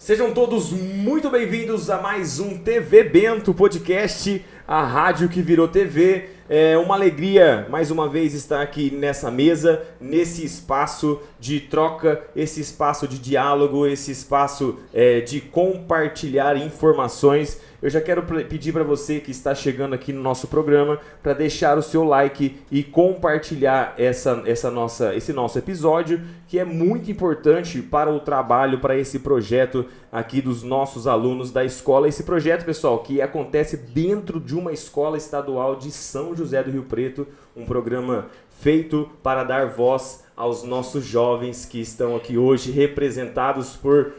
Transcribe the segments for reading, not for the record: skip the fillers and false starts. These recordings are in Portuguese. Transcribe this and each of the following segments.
Sejam todos muito bem-vindos a mais um TV Bento Podcast, a rádio que virou TV. É uma alegria, mais uma vez, estar aqui nessa mesa, nesse espaço de troca, esse espaço de diálogo, esse espaço de compartilhar informações. Eu já quero pedir para você que está chegando aqui no nosso programa para deixar o seu like e compartilhar esse nosso episódio, que é muito importante para o trabalho, para esse projeto aqui dos nossos alunos da escola. Esse projeto, pessoal, que acontece dentro de uma escola estadual de São José do Rio Preto, um programa feito para dar voz aos nossos jovens que estão aqui hoje, representados por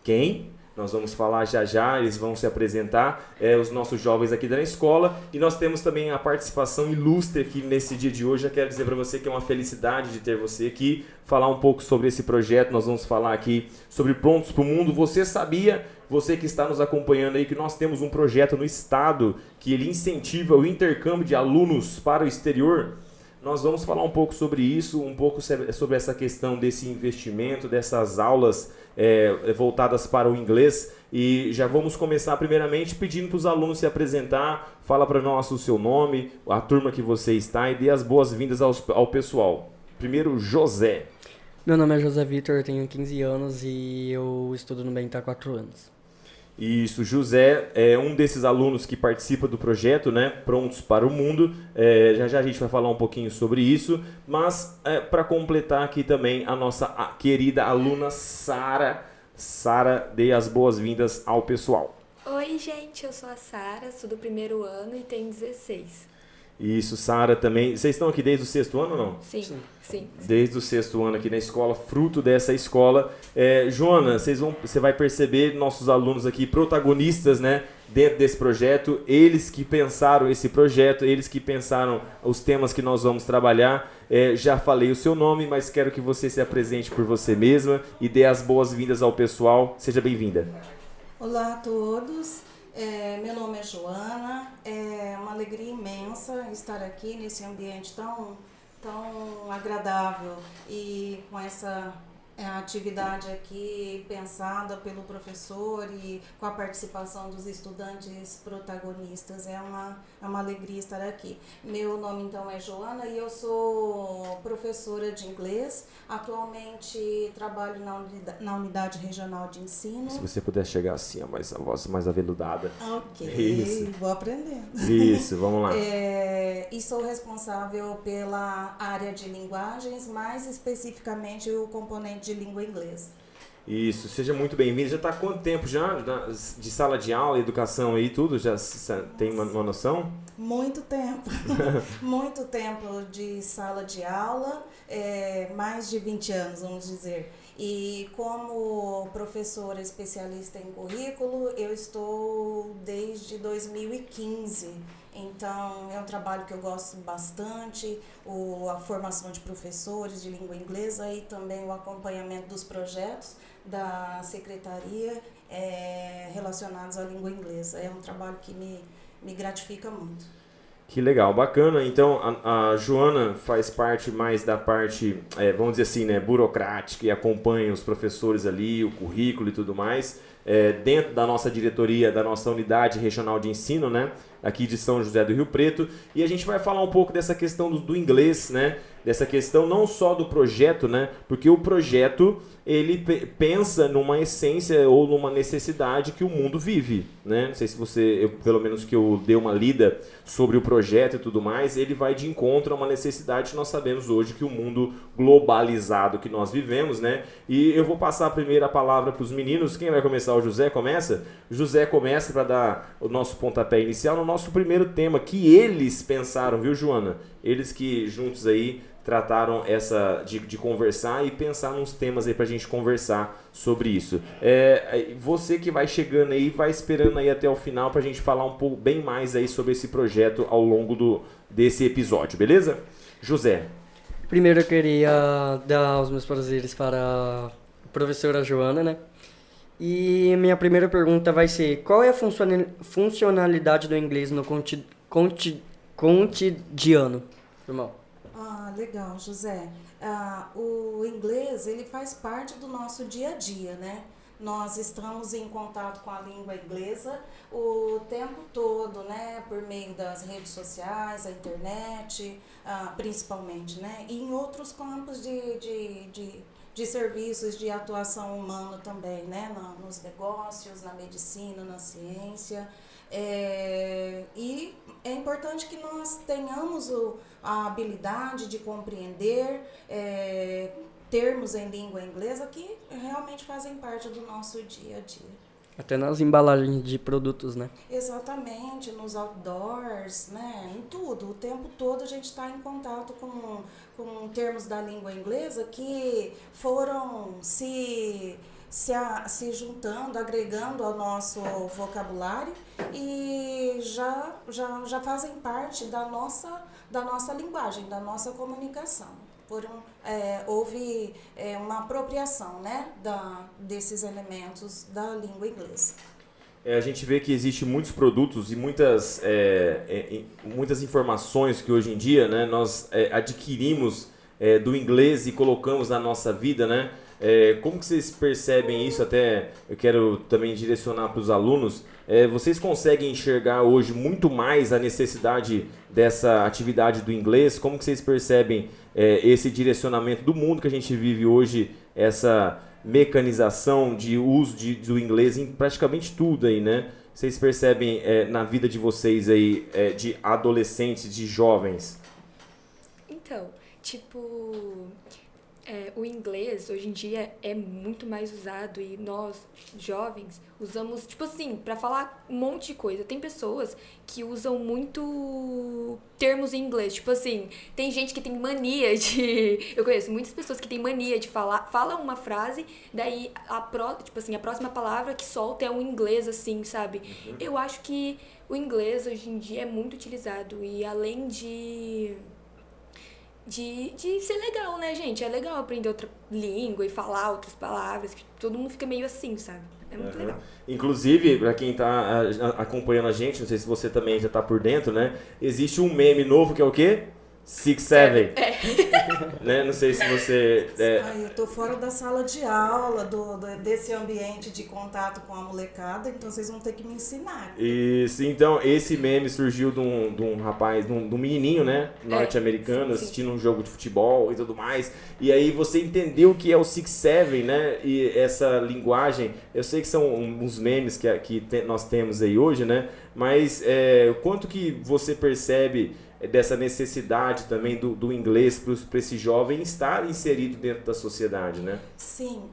quem? Nós vamos falar já, eles vão se apresentar, os nossos jovens aqui da escola, e nós temos também a participação ilustre aqui nesse dia de hoje. Eu quero dizer para você que é uma felicidade de ter você aqui, falar um pouco sobre esse projeto. Nós vamos falar aqui sobre Prontos para o Mundo. Você sabia, você que está nos acompanhando aí, que nós temos um projeto no estado que ele incentiva o intercâmbio de alunos para o exterior? Nós vamos falar um pouco sobre isso, um pouco sobre essa questão desse investimento, dessas aulas voltadas para o inglês. E já vamos começar primeiramente pedindo para os alunos se apresentar. Fala para nós o seu nome, a turma que você está, e dê as boas-vindas ao pessoal. Primeiro, José. Meu nome é José Vitor, eu tenho 15 anos e eu estudo no Bento há 4 anos. Isso, José é um desses alunos que participa do projeto, né, Prontos para o Mundo. Já a gente vai falar um pouquinho sobre isso, mas para completar aqui também a nossa querida aluna Sara. Sara, dê as boas-vindas ao pessoal. Oi, gente, eu sou a Sara, sou do 1º ano e tenho 16. Isso, Sara também. Vocês estão aqui desde o 6º ano ou não? Sim. Desde o 6º ano aqui na escola, fruto dessa escola. Joana, você vai perceber nossos alunos aqui protagonistas, né, dentro desse projeto. Eles que pensaram esse projeto, eles que pensaram os temas que nós vamos trabalhar. Já falei o seu nome, mas quero que você se apresente por você mesma e dê as boas-vindas ao pessoal. Seja bem-vinda. Olá a todos. Meu nome é Joana, é uma alegria imensa estar aqui nesse ambiente tão agradável e com essa atividade aqui pensada pelo professor e com a participação dos estudantes protagonistas. É uma alegria estar aqui. Meu nome então é Joana e eu sou professora de inglês. Atualmente trabalho na unidade regional de ensino. Se você puder chegar assim, a voz mais aveludada. Ok, isso. Vou aprendendo. Isso, vamos lá. E sou responsável pela área de linguagens, mais especificamente o componente de língua inglesa. Isso, seja muito bem-vindo. Já está há quanto tempo já de sala de aula, educação aí, tudo? Já tem uma noção? Muito tempo. Muito tempo de sala de aula, mais de 20 anos, vamos dizer. E como professora especialista em currículo, eu estou desde 2015. Então, é um trabalho que eu gosto bastante, a formação de professores de língua inglesa e também o acompanhamento dos projetos da secretaria relacionados à língua inglesa. É um trabalho que me gratifica muito. Que legal, bacana. Então, a Joana faz parte mais da parte, vamos dizer assim, né, burocrática, e acompanha os professores ali, o currículo e tudo mais, dentro da nossa diretoria, da nossa unidade regional de ensino, né, aqui de São José do Rio Preto. E a gente vai falar um pouco dessa questão do inglês, né, dessa questão não só do projeto, né, porque o projeto ele pensa numa essência ou numa necessidade que o mundo vive, né? Não sei se pelo menos que eu dei uma lida sobre o projeto e tudo mais, ele vai de encontro a uma necessidade que nós sabemos hoje, que o mundo globalizado que nós vivemos, né? E eu vou passar primeiro a palavra para os meninos. Quem vai começar? O José começa? José começa para dar o nosso pontapé inicial no nosso primeiro tema, que eles pensaram, viu, Joana? Eles que juntos aí trataram de conversar e pensar nos temas aí pra gente conversar sobre isso. Você que vai chegando aí, vai esperando aí até o final pra gente falar um pouco bem mais aí sobre esse projeto ao longo desse episódio, beleza? José. Primeiro eu queria dar os meus prazeres para a professora Joana, né? E minha primeira pergunta vai ser: qual é a funcionalidade do inglês no cotidiano? Irmão. Legal, José. O inglês, ele faz parte do nosso dia a dia, né? nós estamos em contato com a língua inglesa o tempo todo, né? Por meio das redes sociais, a internet, principalmente, né? E em outros campos de serviços de atuação humana também, né? Nos negócios, na medicina, na ciência. E é importante que nós tenhamos a habilidade de compreender termos em língua inglesa que realmente fazem parte do nosso dia a dia. Até nas embalagens de produtos, né? Exatamente, nos outdoors, né? Em tudo. O tempo todo a gente está em contato com termos da língua inglesa que foram se juntando, agregando ao nosso vocabulário e já fazem parte da nossa linguagem, da nossa comunicação. Houve uma apropriação, né, desses elementos da língua inglesa. A gente vê que existe muitos produtos e muitas informações que hoje em dia, né, nós adquirimos do inglês e colocamos na nossa vida, né? Como que vocês percebem isso? Até eu quero também direcionar para os alunos. Vocês conseguem enxergar hoje muito mais a necessidade dessa atividade do inglês? Como que vocês percebem esse direcionamento do mundo que a gente vive hoje, essa mecanização de uso do inglês em praticamente tudo aí, né? Vocês percebem na vida de vocês aí, de adolescentes, de jovens? Então, o inglês hoje em dia é muito mais usado e nós, jovens, usamos, pra falar um monte de coisa. Tem pessoas que usam muito termos em inglês, tem gente que tem mania de... Eu conheço muitas pessoas que têm mania de fala uma frase, daí a próxima palavra que solta é um inglês, assim, sabe? Uhum. Eu acho que o inglês hoje em dia é muito utilizado e além de ser legal, né, gente? É legal aprender outra língua e falar outras palavras, que todo mundo fica meio assim, sabe? É muito legal. Inclusive, para quem tá acompanhando a gente, não sei se você também já tá por dentro, né? Existe um meme novo que é o quê? 6-7. Né? Não sei se você... Eu tô fora da sala de aula, desse ambiente de contato com a molecada, então vocês vão ter que me ensinar. Isso, então, esse meme surgiu de um rapaz, de um menininho, né? Norte-americano, assistindo um jogo de futebol e tudo mais. E aí você entendeu o que é o 6-7, né? E essa linguagem, eu sei que são uns memes que nós temos aí hoje, né? Mas quanto que você percebe dessa necessidade também do inglês para esse jovem estar inserido dentro da sociedade, né? Sim,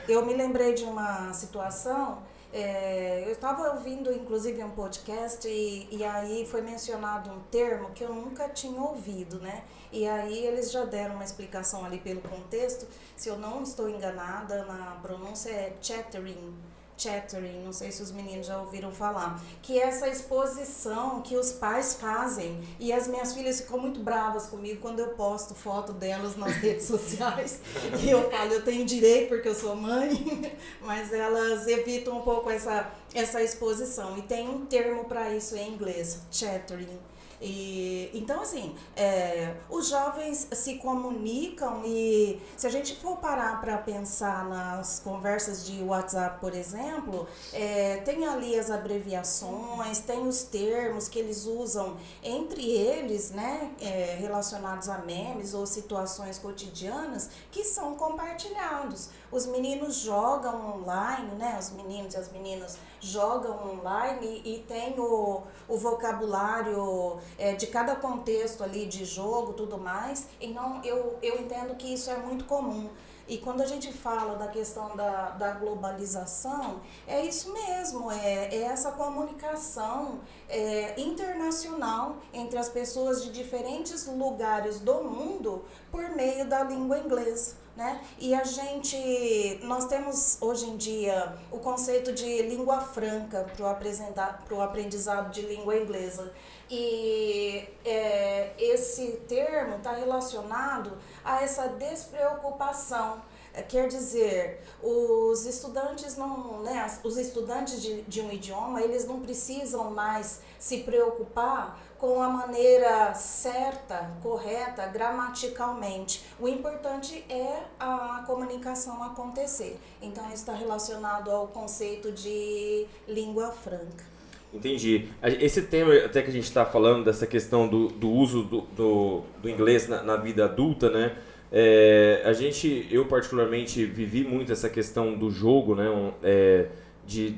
eu me lembrei de uma situação, eu estava ouvindo inclusive um podcast e aí foi mencionado um termo que eu nunca tinha ouvido, né? E aí eles já deram uma explicação ali pelo contexto, se eu não estou enganada, na pronúncia é chattering, não sei se os meninos já ouviram falar, que é essa exposição que os pais fazem, e as minhas filhas ficam muito bravas comigo quando eu posto foto delas nas redes sociais, e eu falo, eu tenho direito porque eu sou mãe, mas elas evitam um pouco essa exposição, e tem um termo para isso em inglês, chattering. Então, assim, os jovens se comunicam e se a gente for parar para pensar nas conversas de WhatsApp, por exemplo, tem ali as abreviações, tem os termos que eles usam entre eles, né, relacionados a memes ou situações cotidianas que são compartilhados. Os meninos jogam online, né, os meninos e as meninas jogam online e tem o vocabulário de cada contexto ali de jogo, tudo mais. Então eu entendo que isso é muito comum. E quando a gente fala da questão da globalização, é isso mesmo, é essa comunicação internacional entre as pessoas de diferentes lugares do mundo por meio da língua inglesa. Né? E nós temos hoje em dia o conceito de língua franca para o aprendizado de língua inglesa. E esse termo está relacionado a essa despreocupação Quer dizer, os estudantes não, né, os estudantes de um idioma, eles não precisam mais se preocupar com a maneira certa, correta, gramaticalmente. O importante é a comunicação acontecer. Então, isso está relacionado ao conceito de língua franca. Entendi. Esse tema até que a gente está falando, dessa questão do uso do inglês na vida adulta, né? Eu particularmente vivi muito essa questão do jogo, né?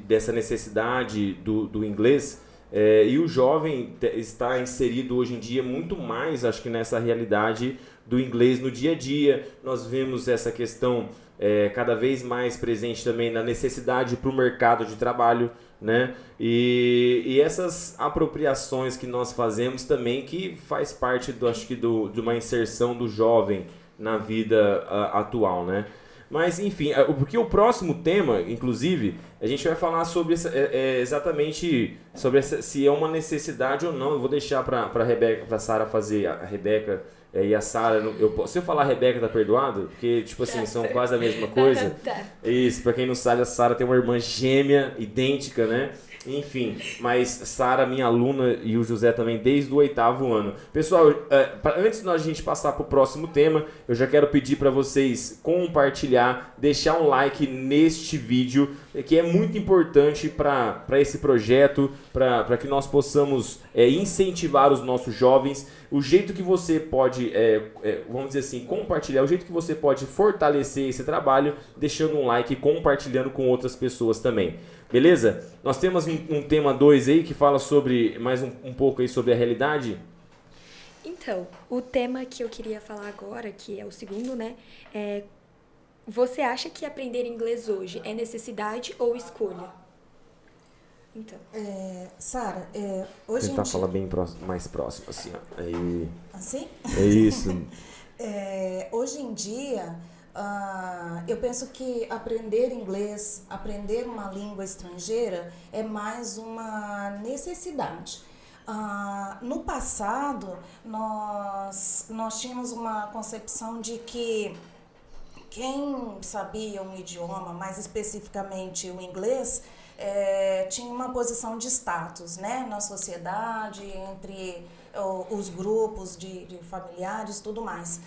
Dessa necessidade do inglês. E o jovem está inserido hoje em dia muito mais, acho que nessa realidade do inglês no dia a dia. Nós vemos essa questão cada vez mais presente também na necessidade para o mercado de trabalho, né? E essas apropriações que nós fazemos também, que faz parte de uma inserção do jovem na vida atual, né? Mas enfim, porque o próximo tema, inclusive, a gente vai falar sobre exatamente sobre se é uma necessidade ou não. Eu vou deixar para Rebeca, para Sara fazer. A Rebeca e a Sara, se eu falar Rebeca, tá perdoado? Porque, tipo assim, são quase a mesma coisa. Isso, pra quem não sabe, a Sara tem uma irmã gêmea, idêntica, né? Enfim, mas Sara, minha aluna, e o José também, desde o 8º ano. Pessoal, antes de a gente passar pro próximo tema, eu já quero pedir para vocês compartilhar, deixar um like neste vídeo, que é muito importante para esse projeto, para que nós possamos incentivar os nossos jovens. O jeito que você pode, vamos dizer assim, compartilhar, o jeito que você pode fortalecer esse trabalho, deixando um like e compartilhando com outras pessoas também. Beleza? Nós temos um tema 2 aí que fala sobre, mais um pouco aí sobre a realidade. Então, o tema que eu queria falar agora, que é o segundo, né, você acha que aprender inglês hoje é necessidade ou escolha? Então. Sara, hoje tentar falar bem mais próximo, assim, ó. Aí. Assim? É isso. Hoje em dia, eu penso que aprender inglês, aprender uma língua estrangeira é mais uma necessidade. No passado, nós tínhamos uma concepção de que quem sabia um idioma, mais especificamente o inglês, tinha uma posição de status, né, na sociedade, entre os grupos de familiares e tudo mais.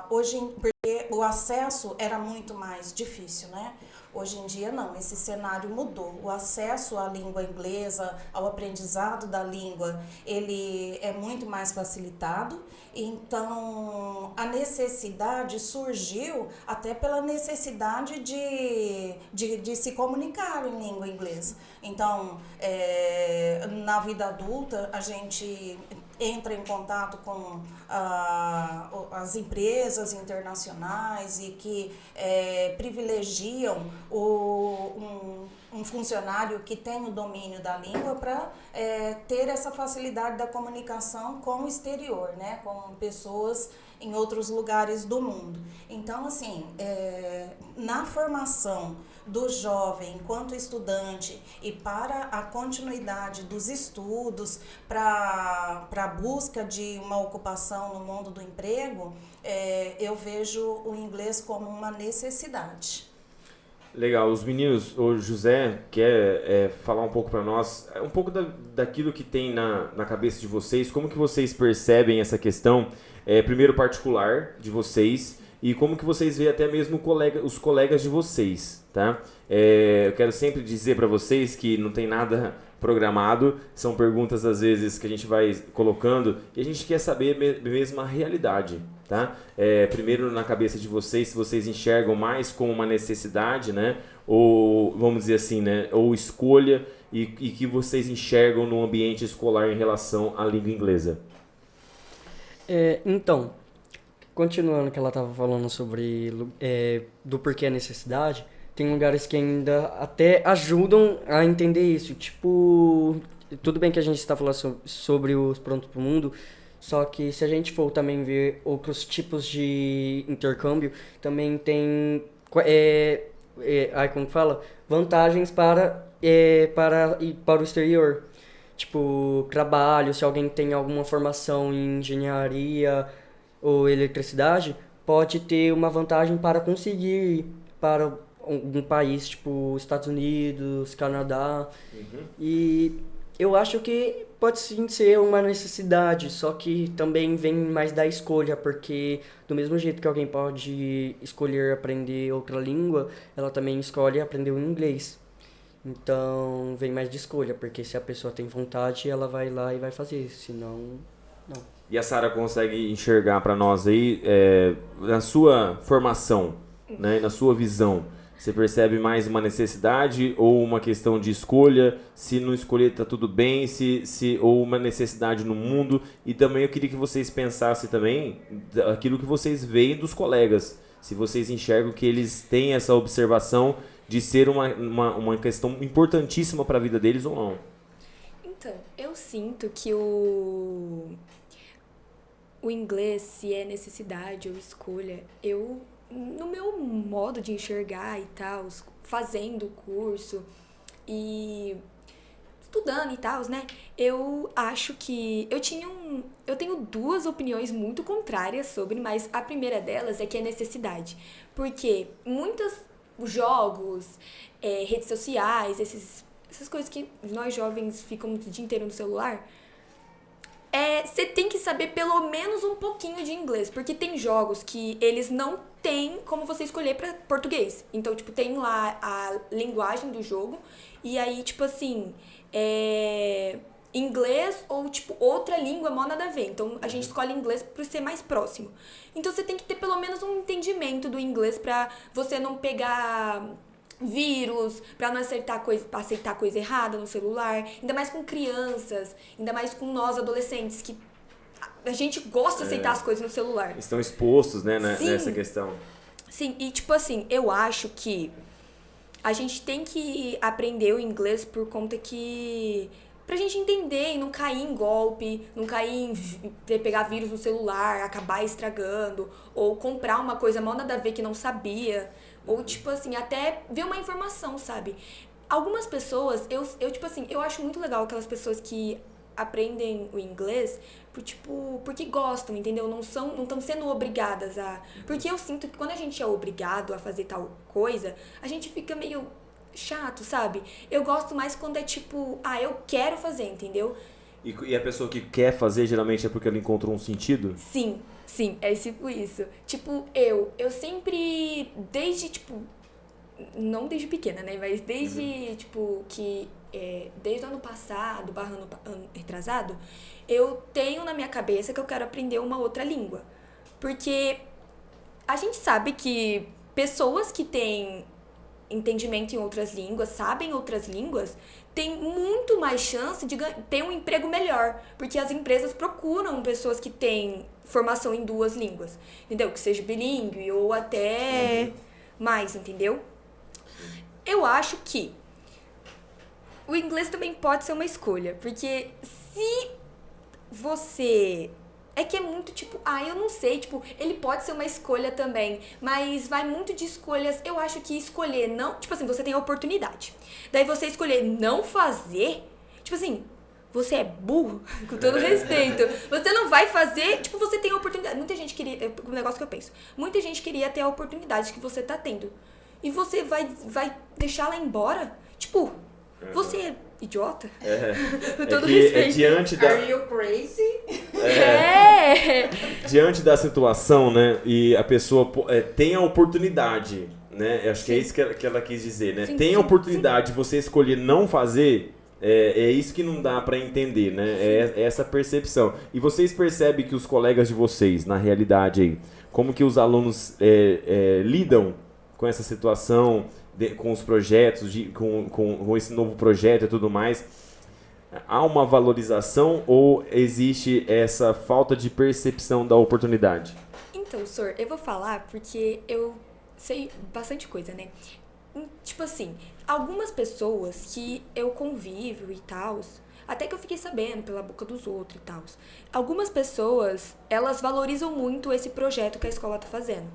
Hoje, porque o acesso era muito mais difícil, né? Hoje em dia não, esse cenário mudou. O acesso à língua inglesa, ao aprendizado da língua, ele é muito mais facilitado. Então, a necessidade surgiu até pela necessidade de se comunicar em língua inglesa. Então, na vida adulta, a gente entra em contato com as empresas internacionais e que privilegiam um funcionário que tem o domínio da língua para ter essa facilidade da comunicação com o exterior, né, com pessoas em outros lugares do mundo. Então, assim, na formação do jovem enquanto estudante e para a continuidade dos estudos, para a busca de uma ocupação no mundo do emprego, eu vejo o inglês como uma necessidade. Legal, os meninos, o José quer falar um pouco para nós, um pouco daquilo que tem na cabeça de vocês, como que vocês percebem essa questão, primeiro particular de vocês, e como que vocês veem até mesmo os colegas de vocês, tá? Eu quero sempre dizer para vocês que não tem nada programado, são perguntas às vezes que a gente vai colocando e a gente quer saber mesmo a realidade, tá? Primeiro na cabeça de vocês, se vocês enxergam mais como uma necessidade, né? Ou vamos dizer assim, né? Ou escolha e que vocês enxergam no ambiente escolar em relação à língua inglesa. Então, continuando o que ela estava falando sobre do porquê a necessidade, tem lugares que ainda até ajudam a entender isso. Tipo, tudo bem que a gente está falando sobre os Pronto pro Mundo, só que se a gente for também ver outros tipos de intercâmbio, também tem, como fala? Vantagens para ir para o exterior. Tipo, trabalho, se alguém tem alguma formação em engenharia ou eletricidade, pode ter uma vantagem para conseguir ir para um país tipo Estados Unidos, Canadá. E eu acho que pode sim ser uma necessidade, só que também vem mais da escolha, porque do mesmo jeito que alguém pode escolher aprender outra língua, ela também escolhe aprender o inglês. Então vem mais de escolha, porque se a pessoa tem vontade, ela vai lá e vai fazer, senão não. E a Sara consegue enxergar para nós aí, na sua formação, né, na sua visão, você percebe mais uma necessidade ou uma questão de escolha? Se não escolher tá tudo bem, ou uma necessidade no mundo? E também eu queria que vocês pensassem também aquilo que vocês veem dos colegas. Se vocês enxergam que eles têm essa observação de ser uma questão importantíssima para a vida deles ou não. Então, eu sinto que o inglês, se é necessidade ou escolha, no meu modo de enxergar e tal, fazendo o curso e estudando e tal, né? Eu acho que eu tenho duas opiniões muito contrárias sobre, mas a primeira delas é que é necessidade. Porque muitos jogos, redes sociais, essas coisas que nós jovens ficamos o dia inteiro no celular, você tem que saber pelo menos um pouquinho de inglês, porque tem jogos que eles não tem como você escolher para português. Então, tipo, tem lá a linguagem do jogo e aí, tipo assim, inglês ou, tipo, outra língua, mó nada a ver. Então, a gente escolhe inglês para ser mais próximo. Então, você tem que ter pelo menos um entendimento do inglês para você não pegar vírus, pra não aceitar coisa errada no celular, ainda mais com crianças, ainda mais com nós adolescentes, que a gente gosta de aceitar as coisas no celular. Estão expostos, né, nessa questão. Sim, e tipo assim, eu acho que a gente tem que aprender o inglês por conta que pra gente entender e não cair em golpe, não cair em pegar vírus no celular, acabar estragando, ou comprar uma coisa mal nada a ver que não sabia. Ou, tipo assim, até ver uma informação, sabe? Algumas pessoas, eu tipo assim, eu acho muito legal aquelas pessoas que aprendem o inglês porque gostam, entendeu? Não estão sendo obrigadas a... Porque eu sinto que quando a gente é obrigado a fazer tal coisa, a gente fica meio chato, sabe? Eu gosto mais quando é tipo, eu quero fazer, entendeu? E a pessoa que quer fazer, geralmente é porque ela encontrou um sentido? Sim, é tipo isso. Tipo, eu sempre, desde, tipo, não desde pequena, né? Mas desde, tipo, que, desde o ano passado, ano retrasado, eu tenho na minha cabeça que eu quero aprender uma outra língua. Porque a gente sabe que pessoas que têm entendimento em outras línguas, sabem outras línguas, tem muito mais chance de ter um emprego melhor, porque as empresas procuram pessoas que têm formação em duas línguas, entendeu? Que seja bilíngue ou até mais, entendeu? Eu acho que o inglês também pode ser uma escolha, porque se você... É que é muito tipo, eu não sei, tipo, ele pode ser uma escolha também, mas vai muito de escolhas. Eu acho que escolher não, tipo assim, você tem a oportunidade. Daí você escolher não fazer, tipo assim, você é burro, com todo respeito. Você não vai fazer, tipo, você tem a oportunidade. Muita gente queria, o negócio que eu penso, muita gente queria ter a oportunidade que você tá tendo. E você vai deixar ela embora? Tipo, você é idiota? Com todo respeito. Diante da... Are you crazy? Diante da situação, né? E a pessoa tem a oportunidade, né? Acho que é isso que ela quis dizer, né? Tem a oportunidade de você escolher não fazer, é isso que não dá pra entender, né? É essa percepção. E vocês percebem que os colegas de vocês, na realidade aí, como que os alunos lidam com essa situação, com os projetos, com esse novo projeto e tudo mais? Há uma valorização ou existe essa falta de percepção da oportunidade? Então, Sor, eu vou falar porque eu sei bastante coisa, né? Tipo assim, algumas pessoas que eu convivo e tal, até que eu fiquei sabendo pela boca dos outros e tal, algumas pessoas, elas valorizam muito esse projeto que a escola tá fazendo.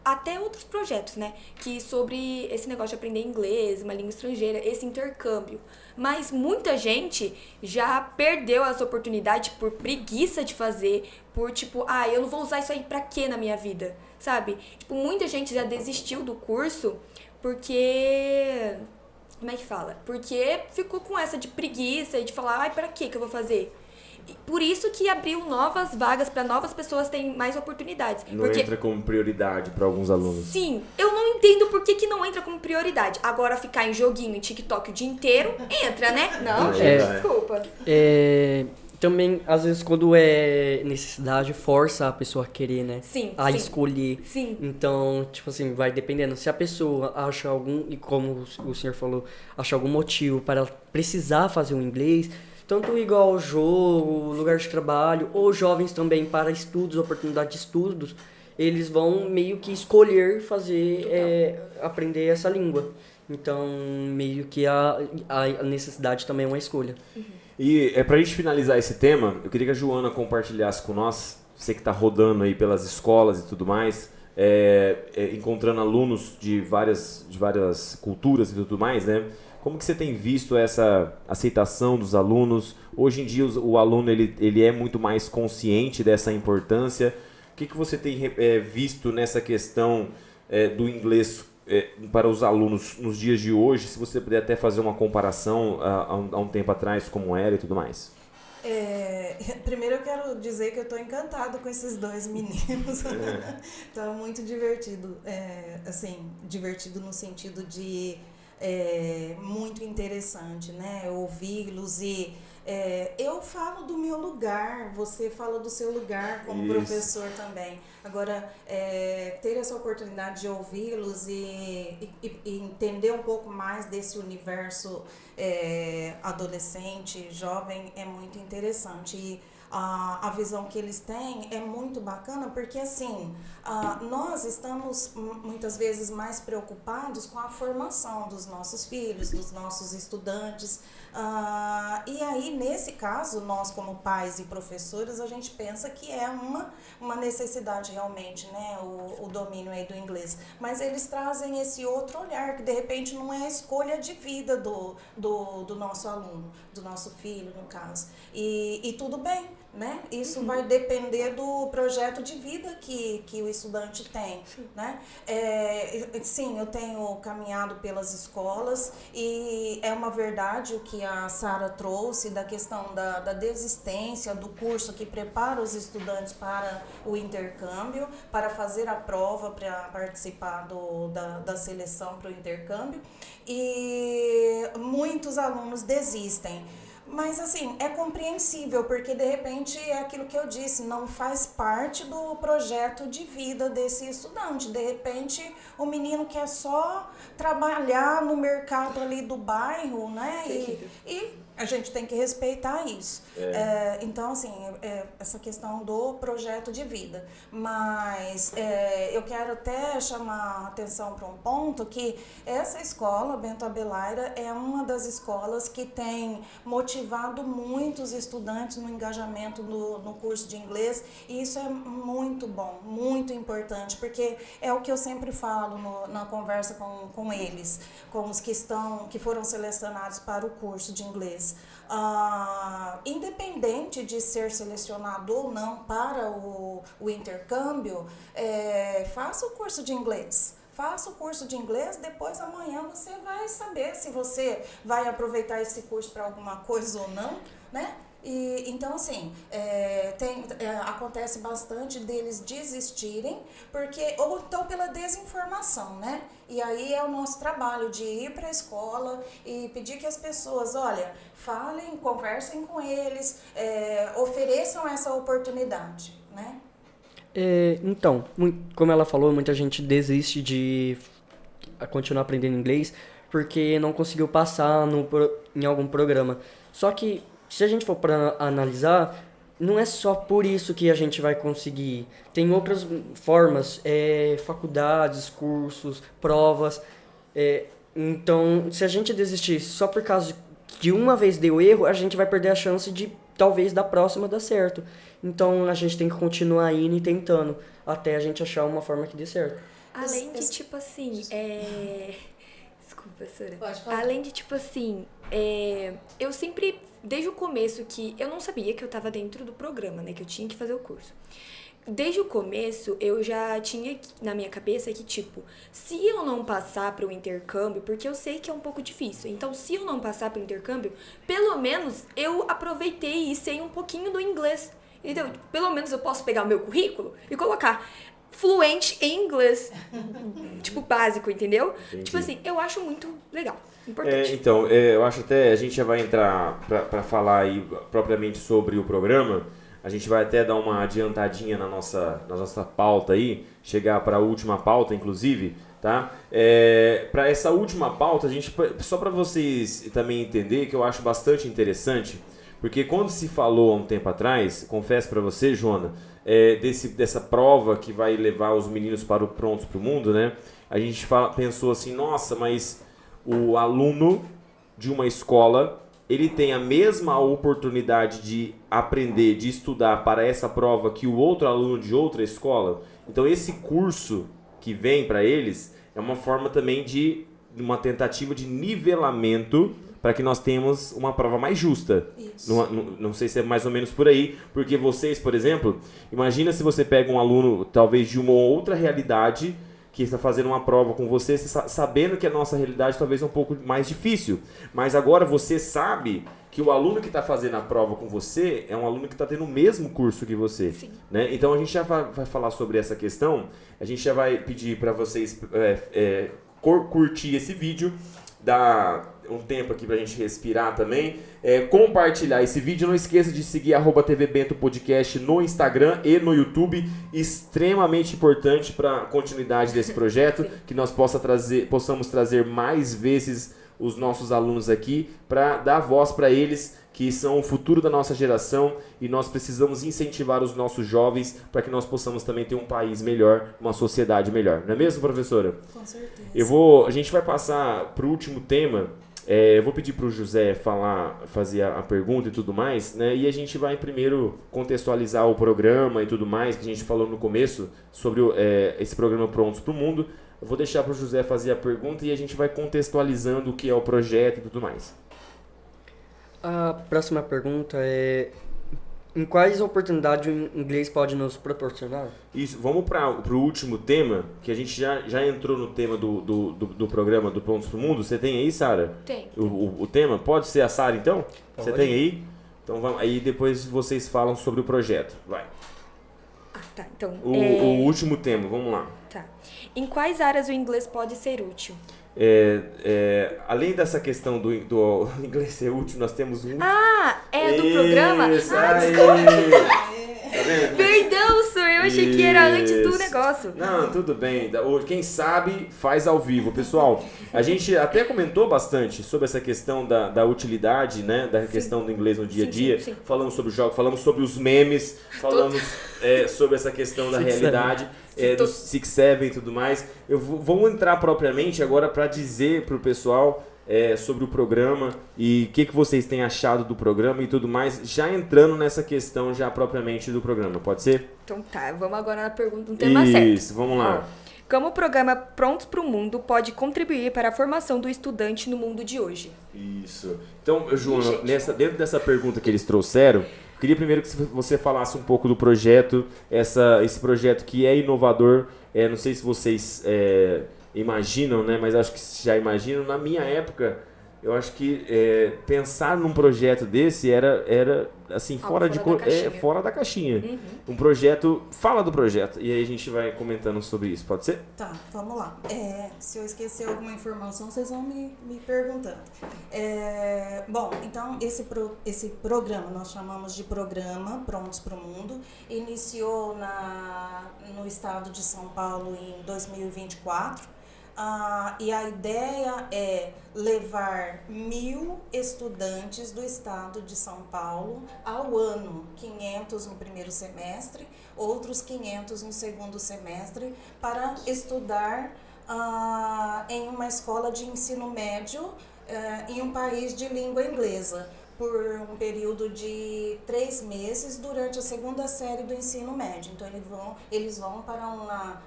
até outros projetos, né? Que sobre esse negócio de aprender inglês, uma língua estrangeira, esse intercâmbio. Mas muita gente já perdeu essa oportunidade por preguiça de fazer, por tipo, eu não vou usar isso aí pra quê na minha vida, sabe? Tipo, muita gente já desistiu do curso porque... Como é que fala? Porque ficou com essa de preguiça e de falar, pra que eu vou fazer? Por isso que abriu novas vagas para novas pessoas terem mais oportunidades. Não entra como prioridade para alguns alunos. Sim, eu não entendo por que não entra como prioridade. Agora ficar em joguinho, em TikTok o dia inteiro, entra, né? Não, gente, desculpa. Também, às vezes, quando é necessidade, força a pessoa a querer, né? Sim, a sim. escolher. Sim. Então, tipo assim, vai dependendo. Se a pessoa acha algum, e como o senhor falou, acha algum motivo para ela precisar fazer um inglês, tanto igual ao jogo, lugar de trabalho, ou jovens também para estudos, oportunidade de estudos, eles vão meio que escolher fazer, aprender essa língua. Então, meio que a necessidade também é uma escolha. E pra gente finalizar esse tema, eu queria que a Joana compartilhasse com nós, você que está rodando aí pelas escolas e tudo mais, encontrando alunos de várias culturas e tudo mais, né? Como que você tem visto essa aceitação dos alunos? Hoje em dia o aluno ele é muito mais consciente dessa importância. O que você tem visto nessa questão do inglês para os alunos nos dias de hoje? Se você puder até fazer uma comparação há um tempo atrás, como era e tudo mais. Primeiro eu quero dizer que eu estou encantada com esses dois meninos. Tá muito divertido. Assim, divertido no sentido de... muito interessante, né? Ouvi-los e eu falo do meu lugar, você fala do seu lugar como professor também. Agora, ter essa oportunidade de ouvi-los e entender um pouco mais desse universo adolescente, jovem, é muito interessante. E a visão que eles têm é muito bacana, porque assim, nós estamos muitas vezes mais preocupados com a formação dos nossos filhos, dos nossos estudantes, e aí nesse caso, nós como pais e professores, a gente pensa que é uma necessidade realmente, né, o domínio aí do inglês, mas eles trazem esse outro olhar, que de repente não é a escolha de vida do nosso aluno, do nosso filho no caso, e tudo bem, né? Isso vai depender do projeto de vida que o estudante tem, né? Sim, eu tenho caminhado pelas escolas e é uma verdade o que a Sara trouxe da questão da desistência do curso que prepara os estudantes para o intercâmbio, para fazer a prova, para participar da seleção para o intercâmbio, e muitos alunos desistem. Mas assim, é compreensível, porque de repente é aquilo que eu disse, não faz parte do projeto de vida desse estudante. De repente o menino quer só trabalhar no mercado ali do bairro, né? E a gente tem que respeitar isso. Então, assim, essa questão do projeto de vida. Mas eu quero até chamar a atenção para um ponto que essa escola, Bento Abelaira, é uma das escolas que tem motivado muitos estudantes no engajamento no curso de inglês. E isso é muito bom, muito importante, porque é o que eu sempre falo na conversa com eles, com os que foram selecionados para o curso de inglês. Independente de ser selecionado ou não para o intercâmbio, faça o curso de inglês. Faça o curso de inglês, depois amanhã você vai saber se você vai aproveitar esse curso para alguma coisa ou não, né? Então, assim, acontece bastante deles desistirem, ou então pela desinformação, né? E aí é o nosso trabalho de ir para a escola e pedir que as pessoas, olha, falem, conversem com eles, ofereçam essa oportunidade, né? Então, como ela falou, muita gente desiste de continuar aprendendo inglês porque não conseguiu passar em algum programa. Só que, se a gente for para analisar, não é só por isso que a gente vai conseguir. Tem outras formas, faculdades, cursos, provas. Então, se a gente desistir só por causa que uma vez deu erro, a gente vai perder a chance de talvez da próxima dá certo. Então a gente tem que continuar indo e tentando até a gente achar uma forma que dê certo. Além de, tipo assim, Desculpa, professora. Pode falar. Além de, tipo assim, eu sempre, desde o começo, que eu não sabia que eu tava dentro do programa, né? Que eu tinha que fazer o curso. Desde o começo, eu já tinha na minha cabeça que, tipo, se eu não passar para o intercâmbio, porque eu sei que é um pouco difícil, então se eu não passar para o intercâmbio, pelo menos eu aproveitei e sei um pouquinho do inglês, entendeu? Pelo menos eu posso pegar o meu currículo e colocar fluente em inglês, tipo, básico, entendeu? Entendi. Tipo assim, eu acho muito legal, importante. Então, eu acho até, a gente já vai entrar para falar aí propriamente sobre o programa. A gente vai até dar uma adiantadinha na nossa pauta aí, chegar para a última pauta, inclusive, tá? Para essa última pauta, só para vocês também entender, que eu acho bastante interessante, porque quando se falou há um tempo atrás, confesso para você, Joana, dessa prova que vai levar os meninos para o Prontos para o Mundo, né? A gente pensou assim, nossa, mas o aluno de uma escola, ele tem a mesma oportunidade de aprender, de estudar para essa prova que o outro aluno de outra escola. Então esse curso que vem para eles é uma forma também de uma tentativa de nivelamento para que nós tenhamos uma prova mais justa. Não sei se é mais ou menos por aí, porque vocês, por exemplo, imagina se você pega um aluno talvez de uma outra realidade que está fazendo uma prova com você, sabendo que a nossa realidade talvez é um pouco mais difícil. Mas agora você sabe que o aluno que está fazendo a prova com você é um aluno que está tendo o mesmo curso que você. Sim. Né? Então a gente já vai falar sobre essa questão, a gente já vai pedir para vocês curtir esse vídeo, dar um tempo aqui pra gente respirar também, compartilhar esse vídeo, não esqueça de seguir @TV Bento Podcast no Instagram e no YouTube, extremamente importante para a continuidade desse projeto, que nós possamos trazer mais vezes os nossos alunos aqui para dar voz para eles, que são o futuro da nossa geração, e nós precisamos incentivar os nossos jovens para que nós possamos também ter um país melhor, uma sociedade melhor. Não é mesmo, professora? Com certeza. A gente vai passar para o último tema. Eu vou pedir para o José fazer a pergunta e tudo mais, né? E a gente vai primeiro contextualizar o programa e tudo mais, que a gente falou no começo sobre esse programa Prontos para o Mundo. Eu vou deixar para o José fazer a pergunta e a gente vai contextualizando o que é o projeto e tudo mais. A próxima pergunta é: em quais oportunidades o inglês pode nos proporcionar? Isso, vamos para o último tema, que a gente já entrou no tema do programa do Prontos para o Mundo. Você tem aí, Sara? Tem. O tema? Pode ser a Sara, então? Pode. Você tem aí? Então vamos, aí depois vocês falam sobre o projeto. Vai. Tá, então... O último tema, vamos lá. Tá. Em quais áreas o inglês pode ser útil? Além dessa questão do inglês ser útil, nós temos um... Do programa? Isso, Tá vendo? Perdão, senhor, eu achei que era antes do Isso. negócio. Não, tudo bem. Quem sabe faz ao vivo. Pessoal, a gente até comentou bastante sobre essa questão da utilidade, né? Da questão do inglês no dia a dia. Sim. Falamos sobre o jogo, falamos sobre os memes, falamos sobre essa questão da realidade, do Six Seven e tudo mais. Vamos entrar propriamente agora para dizer para o pessoal sobre o programa e o que vocês têm achado do programa e tudo mais, já entrando nessa questão já propriamente do programa, pode ser? Então tá, vamos agora na pergunta, um tema certo. Isso, vamos lá. Como o programa Prontos para o Mundo pode contribuir para a formação do estudante no mundo de hoje? Isso. Então, Joana, dentro dessa pergunta que eles trouxeram, eu queria primeiro que você falasse um pouco do projeto, esse projeto que é inovador. Não sei se vocês imaginam, né? Mas acho que já imaginam. Na minha época, eu acho que pensar num projeto desse era assim, fora da caixinha. Uhum. Um projeto, fala do projeto, e aí a gente vai comentando sobre isso, pode ser? Tá, vamos lá. Se eu esquecer alguma informação, vocês vão me perguntando. Bom, então esse programa, nós chamamos de programa Prontos para o Mundo, iniciou no estado de São Paulo em 2024. E a ideia é levar 1.000 estudantes do estado de São Paulo ao ano, 500 no primeiro semestre, outros 500 no segundo semestre, para estudar em uma escola de ensino médio em um país de língua inglesa. por um período de 3 meses durante a segunda série do ensino médio. Então eles vão para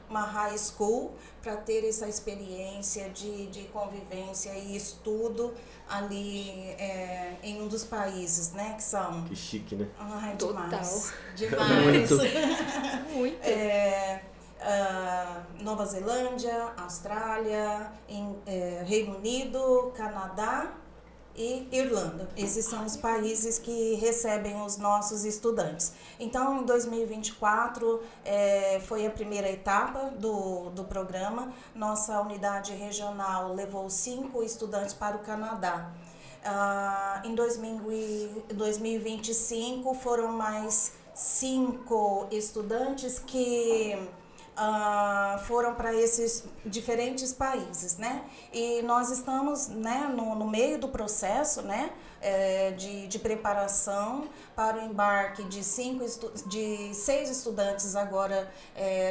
uma high school para ter essa experiência de convivência e estudo ali em um dos países, né, que são... Que chique, né? Ai, Total. demais. Demais. Muito. Nova Zelândia, Austrália, Reino Unido, Canadá e Irlanda. Esses são os países que recebem os nossos estudantes. Então, em 2024, foi a primeira etapa do programa. Nossa unidade regional levou 5 estudantes para o Canadá. Em 2025, foram mais 5 estudantes que foram para esses diferentes países, né? E nós estamos, né, no meio do processo, né, de preparação para o embarque de 6 estudantes agora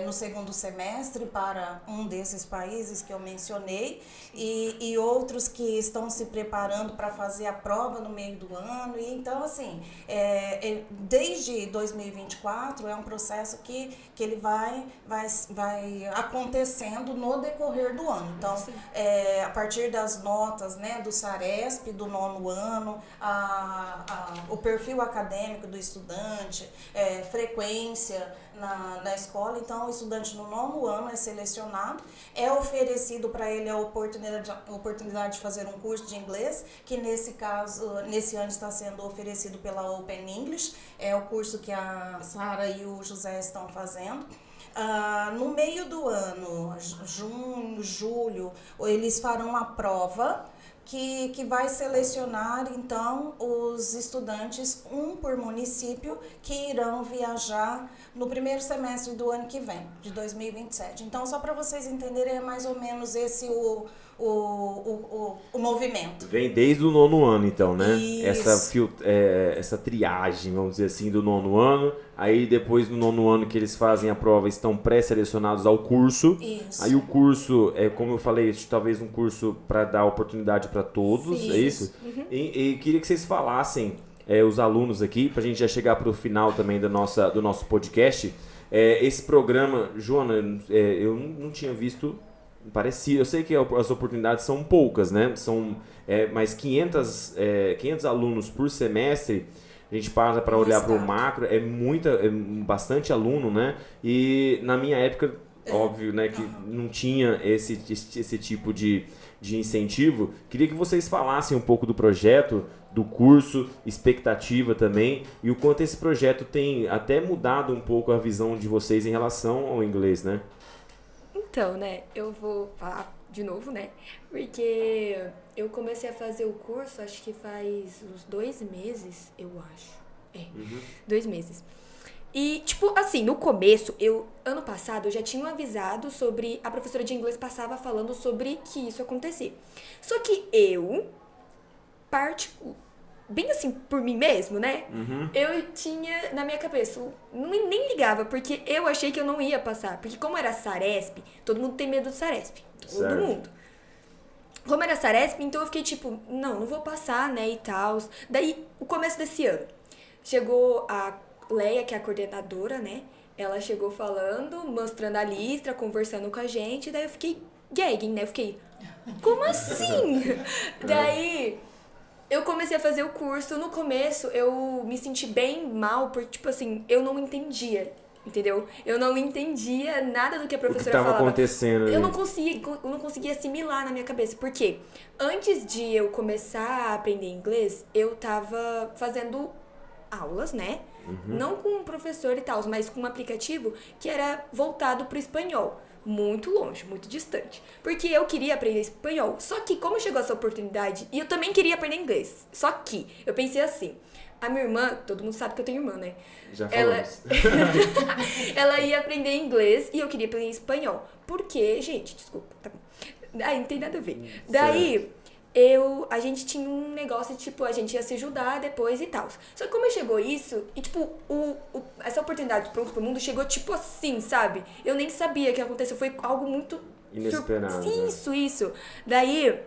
no segundo semestre para um desses países que eu mencionei e outros que estão se preparando para fazer a prova no meio do ano. E então, assim, desde 2024 é um processo que ele vai acontecendo no decorrer do ano. Então, a partir das notas, né, do SARESP, do 9º ano, o perfil acadêmico do estudante, frequência na escola. Então, o estudante no 9º ano é selecionado, é oferecido para ele a oportunidade de fazer um curso de inglês, que nesse caso, nesse ano está sendo oferecido pela Open English, é o curso que a Sara e o José estão fazendo. No meio do ano, junho, julho, eles farão a prova que vai selecionar, então, os estudantes, um por município, que irão viajar no primeiro semestre do ano que vem, de 2027. Então, só para vocês entenderem, é mais ou menos esse o movimento. Vem desde o 9º ano, então, né? Isso. Essa triagem, vamos dizer assim, do 9º ano. Aí depois do 9º ano que eles fazem a prova, estão pré-selecionados ao curso. Isso. Aí o curso, como eu falei, talvez um curso para dar oportunidade para todos, Sim. é isso? Uhum. E queria que vocês falassem, os alunos aqui, para a gente já chegar para o final também do nosso podcast. Esse programa, Joana, eu não tinha visto, parecia, eu sei que as oportunidades são poucas, né? São mais 500 alunos por semestre. A gente para olhar para o macro, bastante aluno, né? E na minha época, óbvio, né, que não tinha esse tipo de incentivo. Queria que vocês falassem um pouco do projeto, do curso, expectativa também, e o quanto esse projeto tem até mudado um pouco a visão de vocês em relação ao inglês, né? Então, né, eu vou falar de novo, né, porque eu comecei a fazer o curso, acho que faz uns 2 meses, eu acho. 2 meses. E, tipo, assim, no começo, ano passado, eu já tinha avisado sobre, a professora de inglês passava falando sobre que isso acontecia. Só que bem assim, por mim mesmo, né? Eu tinha na minha cabeça, nem ligava, porque eu achei que eu não ia passar. Porque como era SARESP, todo mundo tem medo do SARESP. Todo mundo. Como era SARESP, então eu fiquei tipo, não vou passar, né, e tal. Daí, o começo desse ano, chegou a Leia, que é a coordenadora, né? Ela chegou falando, mostrando a lista, conversando com a gente. Daí eu fiquei gagging, né? Eu fiquei, como assim? Daí eu comecei a fazer o curso. No começo eu me senti bem mal, porque, tipo assim, eu não entendia, entendeu? Eu não entendia nada do que a professora falava. O que estava acontecendo? Eu não conseguia assimilar na minha cabeça. Por quê? Antes de eu começar a aprender inglês, eu tava fazendo aulas, né? Não com um professor e tal, mas com um aplicativo que era voltado pro espanhol. Muito longe, muito distante. Porque eu queria aprender espanhol. Só que como chegou essa oportunidade, e eu também queria aprender inglês. Só que eu pensei assim, a minha irmã, todo mundo sabe que eu tenho irmã, né? Já falamos. Ela ia aprender inglês e eu queria aprender espanhol. Porque, gente, desculpa, tá bom. Não tem nada a ver. Daí, a gente tinha um negócio, tipo, a gente ia se ajudar depois e tal. Só que como chegou isso, e tipo, essa oportunidade Pronto pro Mundo chegou tipo assim, sabe? Eu nem sabia o que aconteceu, foi algo muito... Inesperado. Isso. Daí,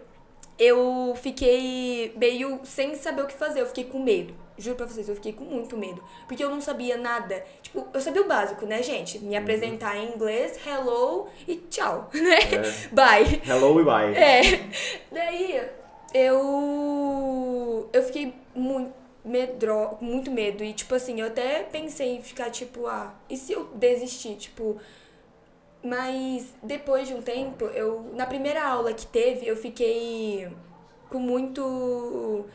eu fiquei meio sem saber o que fazer, eu fiquei com medo. Juro pra vocês, eu fiquei com muito medo. Porque eu não sabia nada. Tipo, eu sabia o básico, né, gente? Me apresentar em inglês, hello e tchau, né? Bye. Hello e bye. Daí, eu fiquei muito medo. E, tipo assim, eu até pensei em ficar, tipo, e se eu desistir? Tipo, mas depois de um tempo, na primeira aula que teve, eu fiquei com muito...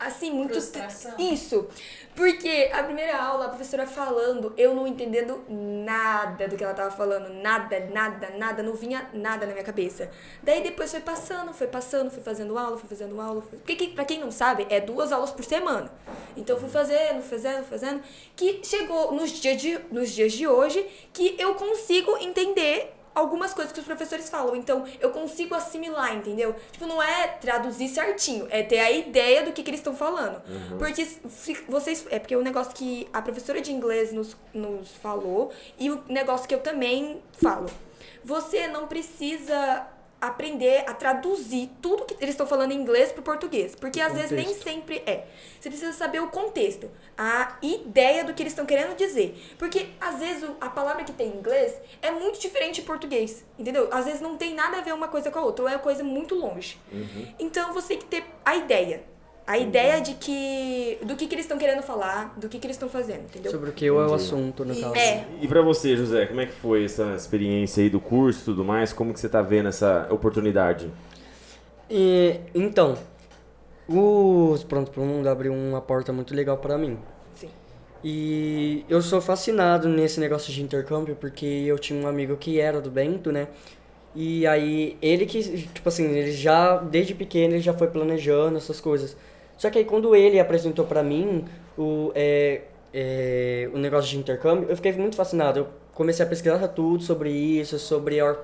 Assim, muito... Frustração. Isso. Porque a primeira aula, a professora falando, eu não entendendo nada do que ela tava falando. Nada. Não vinha nada na minha cabeça. Daí depois foi passando, fui fazendo aula. Porque, pra quem não sabe, é 2 aulas por semana. Então eu fui fazendo. Que chegou nos dias de hoje que eu consigo entender algumas coisas que os professores falam, então eu consigo assimilar, entendeu? Tipo, não é traduzir certinho, é ter a ideia do que eles estão falando. Porque porque o negócio que a professora de inglês nos falou e o negócio que eu também falo. Você não precisa aprender a traduzir tudo que eles estão falando em inglês pro português, porque às vezes nem sempre é. Você precisa saber o contexto, a ideia do que eles estão querendo dizer, porque às vezes a palavra que tem em inglês é muito diferente em português, entendeu? Às vezes não tem nada a ver uma coisa com a outra, ou é uma coisa muito longe. Então você tem que ter a ideia do que eles estão querendo falar, do que eles estão fazendo, entendeu? Sobre o que é o assunto, no caso. E pra você, José, como é que foi essa experiência aí do curso e tudo mais? Como que você tá vendo essa oportunidade? Então, os Pronto pro Mundo abriu uma porta muito legal pra mim. Sim. E eu sou fascinado nesse negócio de intercâmbio, porque eu tinha um amigo que era do Bento, né? E aí, ele que, tipo assim, ele já, desde pequeno, ele já foi planejando essas coisas. Só que aí, quando ele apresentou pra mim o negócio de intercâmbio, eu fiquei muito fascinado. Eu comecei a pesquisar tudo sobre isso, sobre Our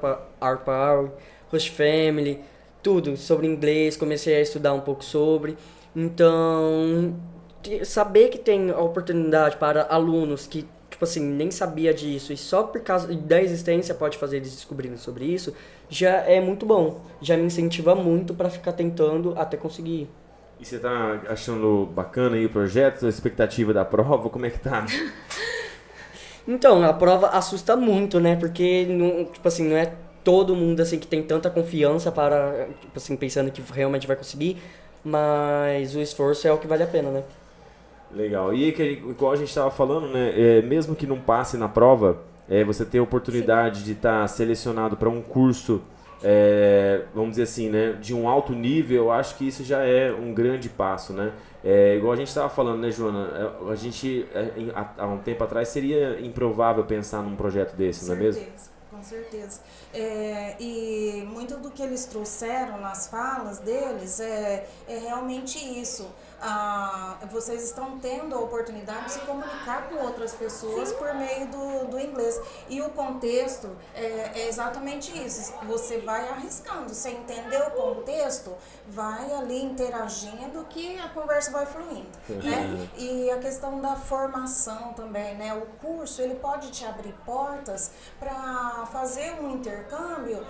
Host Family, tudo sobre inglês, comecei a estudar um pouco sobre. Então, saber que tem a oportunidade para alunos que, tipo assim, nem sabia disso e só por causa da existência pode fazer eles descobrirem sobre isso, já é muito bom. Já me incentiva muito para ficar tentando até conseguir. E você tá achando bacana aí o projeto, a expectativa da prova, como é que tá? Então, a prova assusta muito, né? Porque, não, tipo assim, não é todo mundo assim que tem tanta confiança para, tipo assim, pensando que realmente vai conseguir, mas o esforço é o que vale a pena, né? Legal. E igual a gente estava falando, né? Mesmo que não passe na prova, você ter a oportunidade de estar selecionado para um curso, vamos dizer assim, né? De um alto nível, eu acho que isso já é um grande passo, né? Igual a gente estava falando, né, Joana? A gente, há um tempo atrás, seria improvável pensar num projeto desse, não é mesmo? Com certeza. E muito do que eles trouxeram nas falas deles é realmente isso. Vocês estão tendo a oportunidade de se comunicar com outras pessoas por meio do inglês. E o contexto é exatamente isso. Você vai arriscando. Você entendeu o contexto, vai ali interagindo que a conversa vai fluindo. Né? E a questão da formação também, né? O curso ele pode te abrir portas para fazer um intercâmbio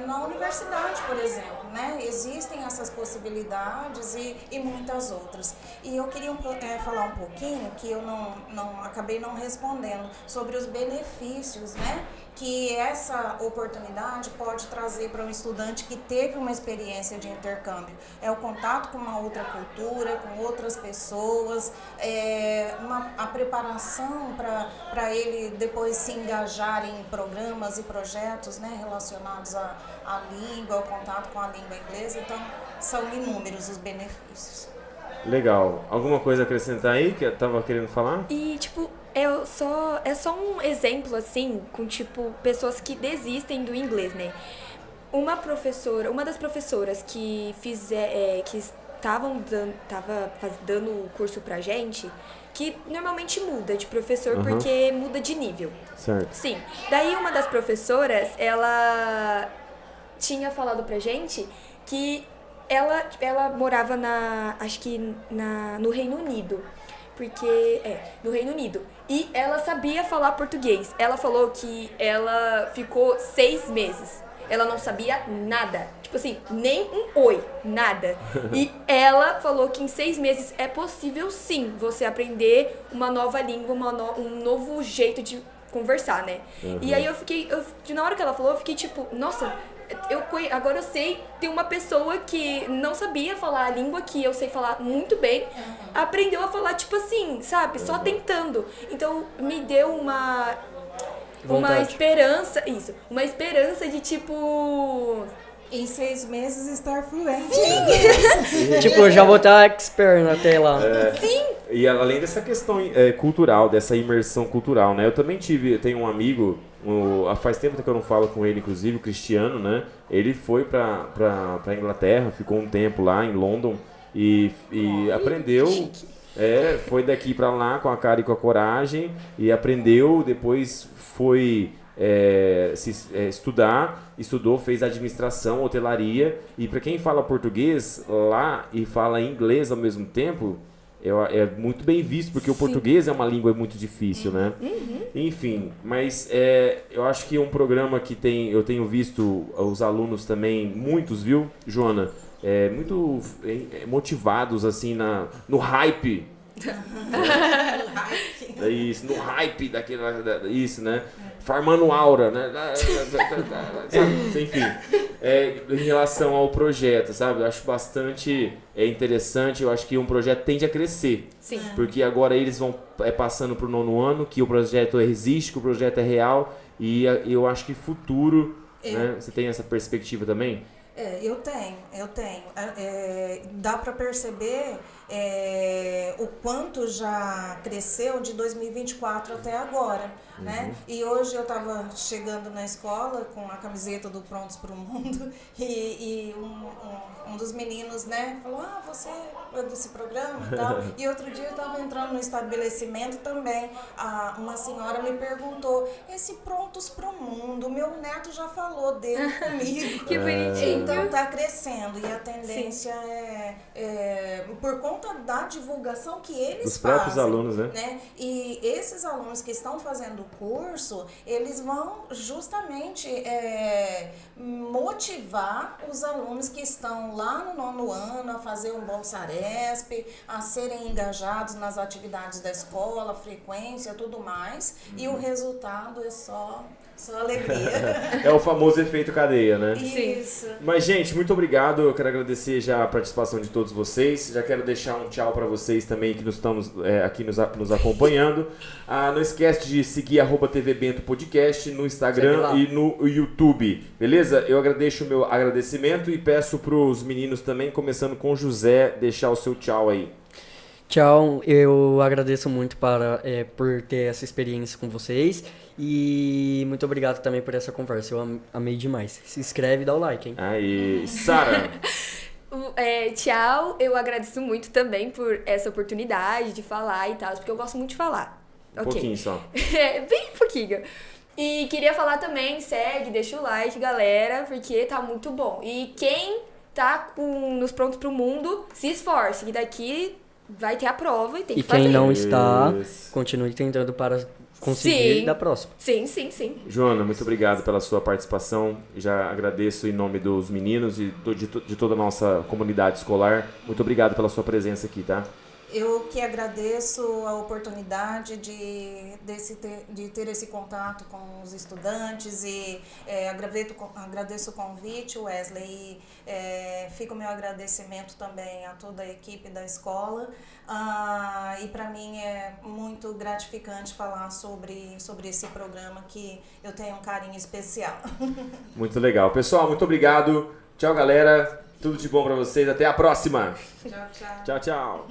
na universidade, por exemplo. Né? Existem essas possibilidades e muitas outras. E eu queria falar um pouquinho, que eu acabei não respondendo, sobre os benefícios, né, que essa oportunidade pode trazer para um estudante que teve uma experiência de intercâmbio. É o contato com uma outra cultura, com outras pessoas, a preparação para ele depois se engajar em programas e projetos, né, relacionados à língua, ao contato com a língua inglesa. Então, são inúmeros os benefícios. Legal. Alguma coisa a acrescentar aí que eu tava querendo falar? E, tipo, é só um exemplo, assim, com, tipo, pessoas que desistem do inglês, né? Uma das professoras que tava dando o curso pra gente, que normalmente muda de professor porque muda de nível. Certo. Sim. Daí uma das professoras, ela tinha falado pra gente que ela morava no Reino Unido. No Reino Unido. E ela sabia falar português. Ela falou que ela ficou 6 meses. ela não sabia nada. Tipo assim, nem um oi, nada. E ela falou que em 6 meses é possível sim você aprender uma nova língua, um novo jeito de conversar, né? E aí na hora que ela falou, eu fiquei tipo, nossa, agora eu sei, tem uma pessoa que não sabia falar a língua que eu sei falar muito bem, aprendeu a falar, tipo assim, sabe? Só tentando. Então, me deu uma esperança, uma esperança de, tipo... Em 6 meses estar fluente. Tipo, eu já vou estar expert na tela. Sim! E além dessa questão cultural, dessa imersão cultural, né? Eu também tenho um amigo, faz tempo que eu não falo com ele, inclusive, o Cristiano, né? Ele foi pra Inglaterra, ficou um tempo lá em London e aprendeu... foi daqui pra lá com a cara e com a coragem e aprendeu, depois foi estudou, fez administração, hotelaria, e para quem fala português lá e fala inglês ao mesmo tempo, é muito bem visto, porque o português é uma língua muito difícil, né? Enfim, mas eu acho que é um programa que eu tenho visto os alunos também, muitos, viu, Joana? Muito motivados assim no hype. Isso, no hype isso, né? Farmando aura, né? Enfim, em relação ao projeto, sabe? Eu acho bastante interessante. Eu acho que um projeto tende a crescer. Sim. Porque agora eles vão passando para o 9º ano, que o projeto existe, que o projeto é real. E eu acho que futuro, né? Você tem essa perspectiva também? Eu tenho. Dá para perceber o quanto já cresceu de 2024 até agora, né? E hoje eu estava chegando na escola com a camiseta do Prontos para o Mundo e um dos meninos, né, falou, você é desse programa e tal. E outro dia eu estava entrando no estabelecimento também, uma senhora me perguntou, esse Prontos para o Mundo, meu neto já falou dele comigo. Que bonitinho. Então está crescendo e a tendência é por conta da divulgação que eles Os próprios fazem, alunos, né? E esses alunos que estão fazendo o curso, eles vão justamente motivar os alunos que estão lá no 9º ano a fazer um Bolsa-Aresp, a serem engajados nas atividades da escola, frequência, tudo mais, e o resultado é só alegria. É o famoso efeito cadeia, né? Isso. Mas, gente, muito obrigado. Eu quero agradecer já a participação de todos vocês. Já quero deixar um tchau para vocês também que estamos aqui nos acompanhando. Não esquece de seguir @TV Bento Podcast no Instagram e no YouTube. Beleza? Eu agradeço o meu agradecimento e peço para os meninos também, começando com o José, deixar o seu tchau aí. Tchau, eu agradeço muito por ter essa experiência com vocês e muito obrigado também por essa conversa, eu amei demais. Se inscreve e dá o like, hein? Aí, Sara! Tchau, eu agradeço muito também por essa oportunidade de falar e tal, porque eu gosto muito de falar. Um pouquinho só. Bem pouquinho. E queria falar também, segue, deixa o like, galera, porque tá muito bom. E quem tá nos Prontos pro Mundo, se esforce, que daqui vai ter a prova e tem que fazer. E quem não está, continue tentando para conseguir da próxima. Sim. Joana, muito obrigado pela sua participação. Já agradeço em nome dos meninos e de toda a nossa comunidade escolar. Muito obrigado pela sua presença aqui, tá? Eu que agradeço a oportunidade de ter esse contato com os estudantes e agradeço o convite, Wesley, e fica o meu agradecimento também a toda a equipe da escola. E para mim é muito gratificante falar sobre esse programa que eu tenho um carinho especial. Muito legal. Pessoal, muito obrigado. Tchau, galera. Tudo de bom para vocês. Até a próxima. Tchau. Tchau, tchau.